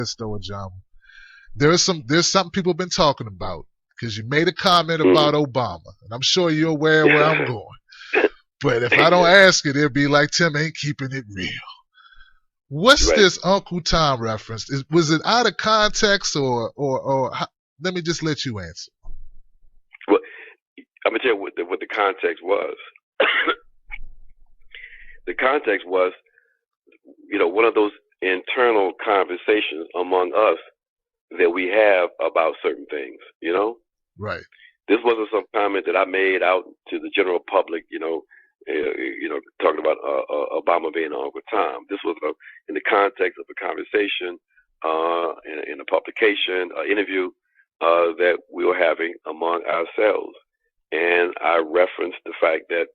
this though, Ajamu. There's something people have been talking about because you made a comment Mm-hmm. about Obama, and I'm sure you're aware where I'm going. But if I don't ask it, it'll be like Tim ain't keeping it real. What's Right. this Uncle Tom reference? Was it out of context or let me just let you answer. Well, I'm gonna tell you what the context was. The context was, one of those internal conversations among us that we have about certain things. Right. This wasn't some comment that I made out to the general public. Talking about Obama being Uncle Tom. This was in the context of a conversation, in a publication, interview that we were having among ourselves, and I referenced the fact that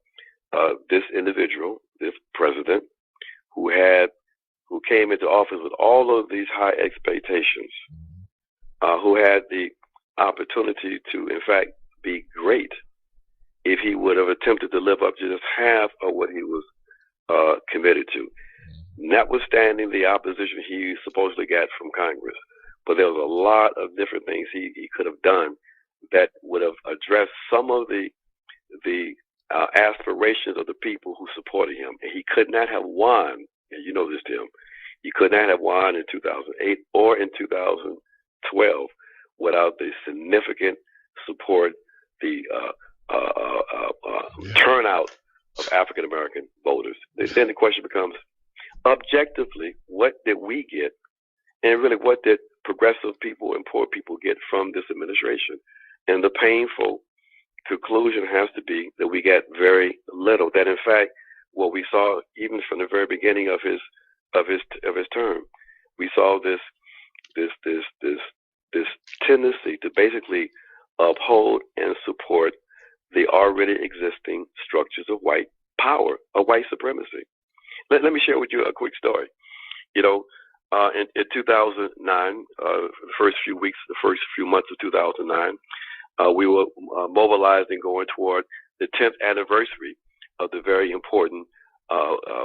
this individual, this president, who came into office with all of these high expectations, who had the opportunity to, in fact, be great if he would have attempted to live up to just half of what he was committed to, notwithstanding the opposition he supposedly got from Congress. But there was a lot of different things he could have done that would have addressed some of the aspirations of the people who supported him. And he could not have won, and you know this, Tim, he could not have won in 2008 or in 2012 without the significant support, the turnout of African American voters. Then the question becomes, objectively, what did we get, and really what did progressive people and poor people get from this administration? And the painful conclusion has to be that we got very little. That in fact, what we saw even from the very beginning of his term, we saw this tendency to basically uphold and support the already existing structures of white power, of white supremacy. Let me share with you a quick story. In 2009, the first few months of 2009, we were mobilizing, going toward the 10th anniversary of the very important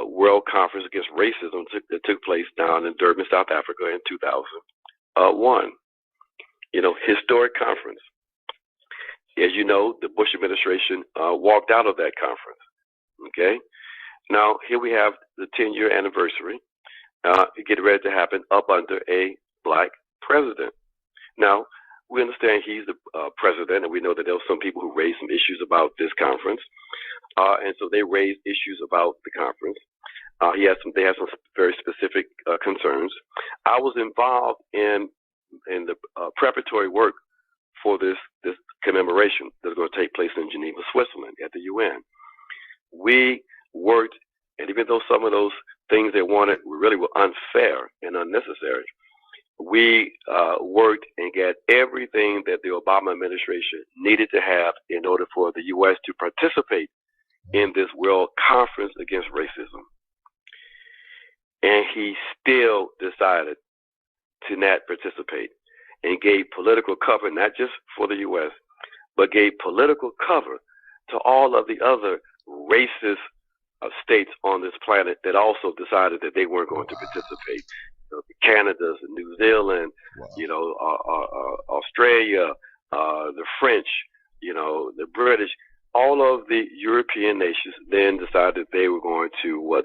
World Conference Against Racism that took place down in Durban, South Africa in 2001. Historic conference. As you know, the Bush administration walked out of that conference. Okay? Now, here we have the 10-year anniversary. Get ready to happen up under a black president. Now, we understand he's the president, and we know that there were some people who raised some issues about this conference. And so they raised issues about the conference. They had some very specific concerns. I was involved in the preparatory work for this commemoration that's going to take place in Geneva, Switzerland, at the UN. We worked, and even though some of those things they wanted really were unfair and unnecessary, we worked and got everything that the Obama administration needed to have in order for the U.S. to participate in this World Conference Against Racism. And he still decided to not participate and gave political cover, not just for the U.S., but gave political cover to all of the other racist states on this planet that also decided that they weren't going to participate. The Canadas, the New Zealand, Australia, the French, the British, all of the European nations then decided they were going to,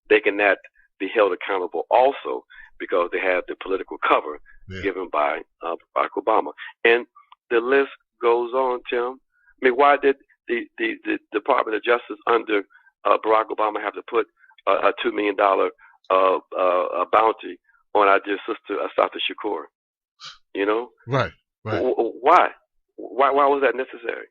they cannot be held accountable also because they had the political cover given by Barack Obama. And the list goes on, Tim. I mean, why did the Department of Justice under Barack Obama have to put a $2 million bounty on our dear sister Assata Shakur? Right. Why was that necessary?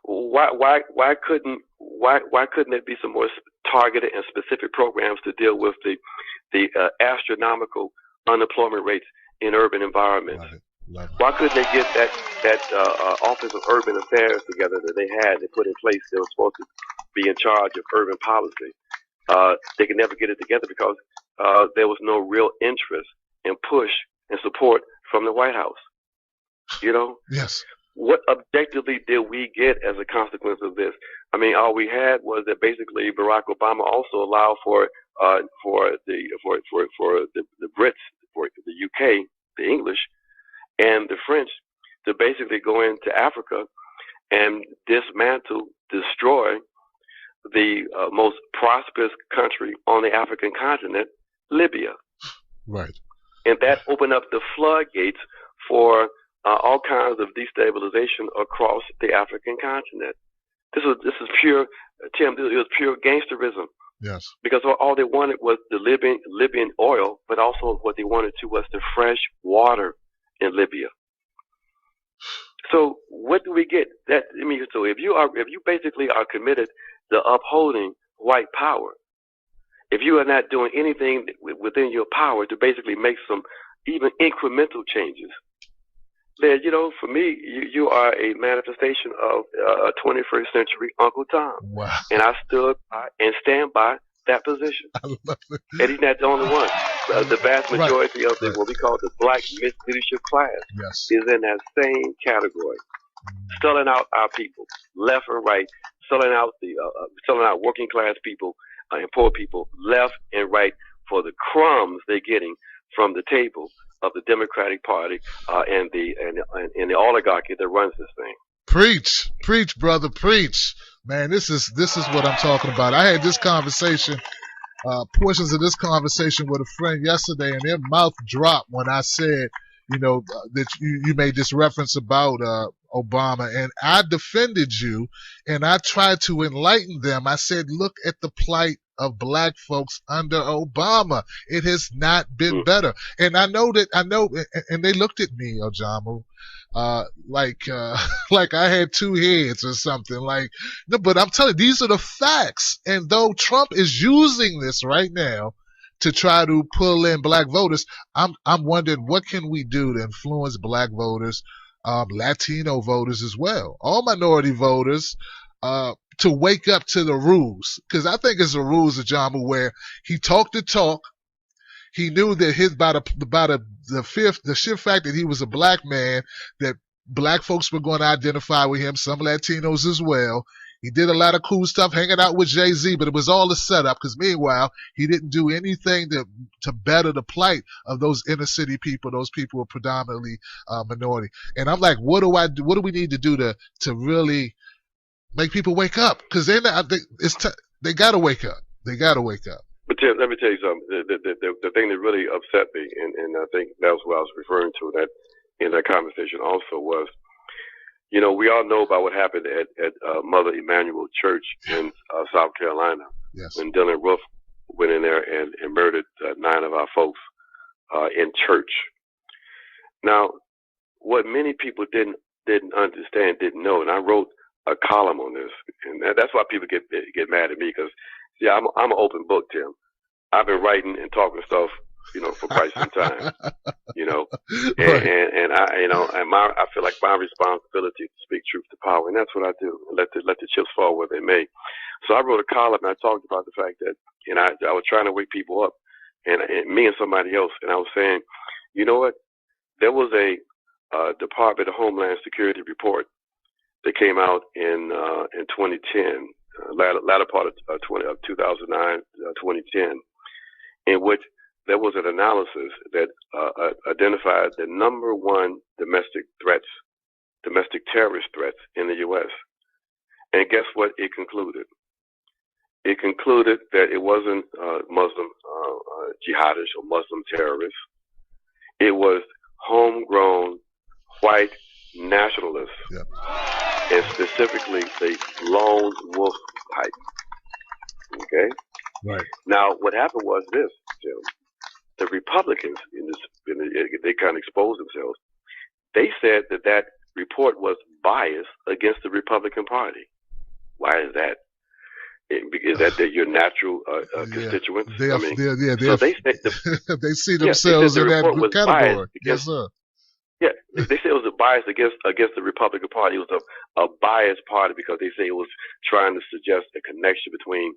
Why couldn't there be some more targeted and specific programs to deal with the astronomical unemployment rates in urban environments? Why couldn't they get that Office of Urban Affairs together that they put in place? They were supposed to be in charge of urban policy. They could never get it together because there was no real interest and push and support from the White House. Yes. What objectively did we get as a consequence of this? I mean, all we had was that basically Barack Obama also allowed for the Brits, for the UK, the English, and the French to basically go into Africa and dismantle, destroy the most prosperous country on the African continent, Libya. Right. And that opened up the floodgates for all kinds of destabilization across the African continent. This is pure, Tim. It was pure gangsterism. Yes. Because all they wanted was the Libyan oil, but also what they wanted too was the fresh water in Libya. So what do we get? So if you basically are committed to upholding white power, if you are not doing anything within your power to basically make some even incremental changes, then, for me, you are a manifestation of a 21st century Uncle Tom. Wow. And I stood by and stand by that position. I love it. And he's not the only one. The vast majority of what we call the black leadership class is in that same category. Selling out our people, left and right, selling out working class people and poor people, left and right, for the crumbs they're getting from the table of the Democratic Party and the oligarchy that runs this thing. Preach, brother, preach. Man, this is what I'm talking about. I had this conversation, portions of this conversation with a friend yesterday, and their mouth dropped when I said, that you made this reference about Obama, and I defended you, and I tried to enlighten them. I said, look at the plight of black folks under Obama. It has not been better. And I know, and they looked at me, Ajamu, like I had two heads or something. No, but I'm telling you, these are the facts. And though Trump is using this right now to try to pull in black voters, I'm wondering, what can we do to influence black voters, Latino voters as well, all minority voters, to wake up to the rules? Because I think it's the rules of Ajamu, where he talked the talk. He knew that the sheer fact that he was a black man, that black folks were going to identify with him, some Latinos as well. He did a lot of cool stuff hanging out with Jay-Z, but it was all a setup, because meanwhile, he didn't do anything to better the plight of those inner city people. Those people were predominantly minority. And I'm like, what do we need to do to really make people wake up? Because they got to wake up. They got to wake up. But Tim, let me tell you something. The thing that really upset me, and I think that was what I was referring to in that conversation also, was, we all know about what happened at Mother Emanuel Church in South Carolina. Yes. When Dylan Roof went in there and murdered 9 of our folks in church. Now, what many people didn't understand, didn't know, and I wrote a column on this, and that's why people get mad at me, because I'm an open book, Tim. I've been writing and talking stuff, for quite some time, and I feel like my responsibility to speak truth to power, and that's what I do. Let the chips fall where they may. So I wrote a column, and I talked about the fact that, I was trying to wake people up, and me and somebody else, and I was saying, you know what? There was a Department of Homeland Security report that came out in 2010, latter part of 2009, 2010, in which there was an analysis that identified the number one domestic terrorist threats in the U.S. And guess what it concluded? It concluded that it wasn't Muslim jihadists or Muslim terrorists. It was homegrown white nationalists, and specifically the lone wolf type. Okay? Right. Now, what happened was this, Jim. The Republicans, they kind of exposed themselves. They said that report was biased against the Republican Party. Why is that? Is that your natural constituents? They see themselves in that category. Yes, sir. Yeah, they say it was a bias against the Republican Party. It was a biased party because they say it was trying to suggest a connection between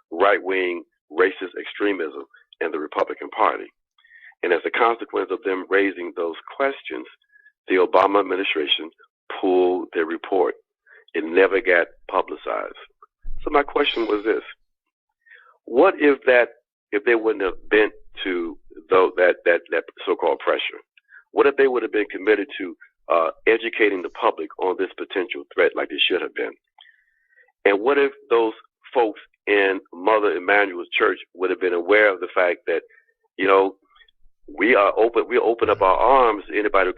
right-wing racist extremism and the Republican Party. And as a consequence of them raising those questions, the Obama administration pulled their report. It never got publicized. So my question was this: what if they wouldn't have bent to that so-called pressure? What if they would have been committed to educating the public on this potential threat like they should have been? And what if those folks in Mother Emanuel's church would have been aware of the fact that, we open up our arms to anybody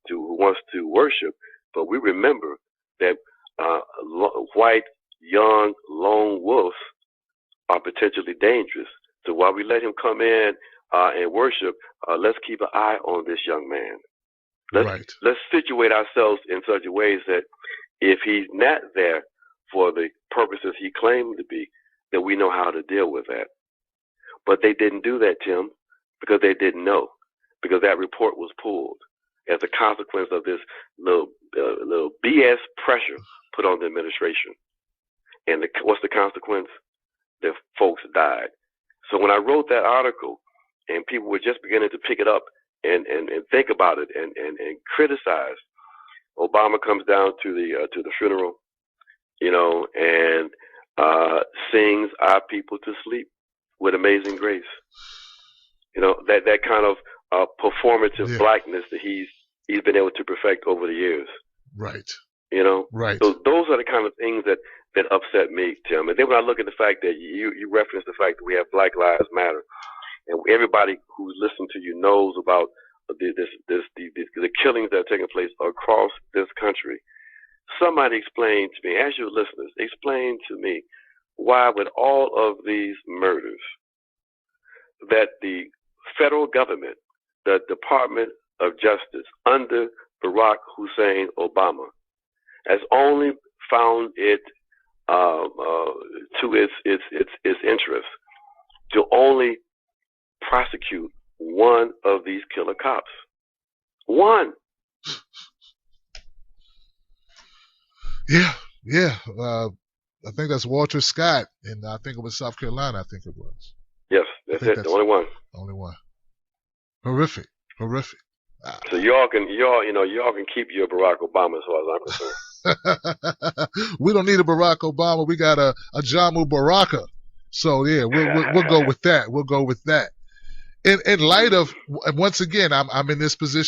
who wants to worship, but we remember that white, young, lone wolves are potentially dangerous. So while we let him come in and worship, let's keep an eye on this young man. Let's situate ourselves in such a ways that if he's not there for the purposes he claimed to be, then we know how to deal with that. But they didn't do that, Tim, because they didn't know, because that report was pulled as a consequence of this little BS pressure put on the administration. And what's the consequence? The folks died. So when I wrote that article and people were just beginning to pick it up and think about it and criticize, Obama comes down to the funeral, and sings our people to sleep with Amazing Grace. That kind of performative blackness that he's been able to perfect over the years. Right. Right. So those are the kind of things that upset me, Tim. And then when I look at the fact that you reference the fact that we have Black Lives Matter, and everybody who's listened to you knows about the killings that are taking place across this country. Somebody explain to me, as your listeners, explain to me why with all of these murders that the federal government, the Department of Justice under Barack Hussein Obama, has only found it to its interest to only prosecute one of these killer cops. One. Yeah. I think that's Walter Scott, and I think it was South Carolina. I think it was. Yes, that's it. The only one. Only one. Horrific. So y'all can keep your Barack Obama as far as I'm concerned. We don't need a Barack Obama. We got a Ajamu Baraka. So yeah, we'll go with that. In light of, once again, I'm in this position.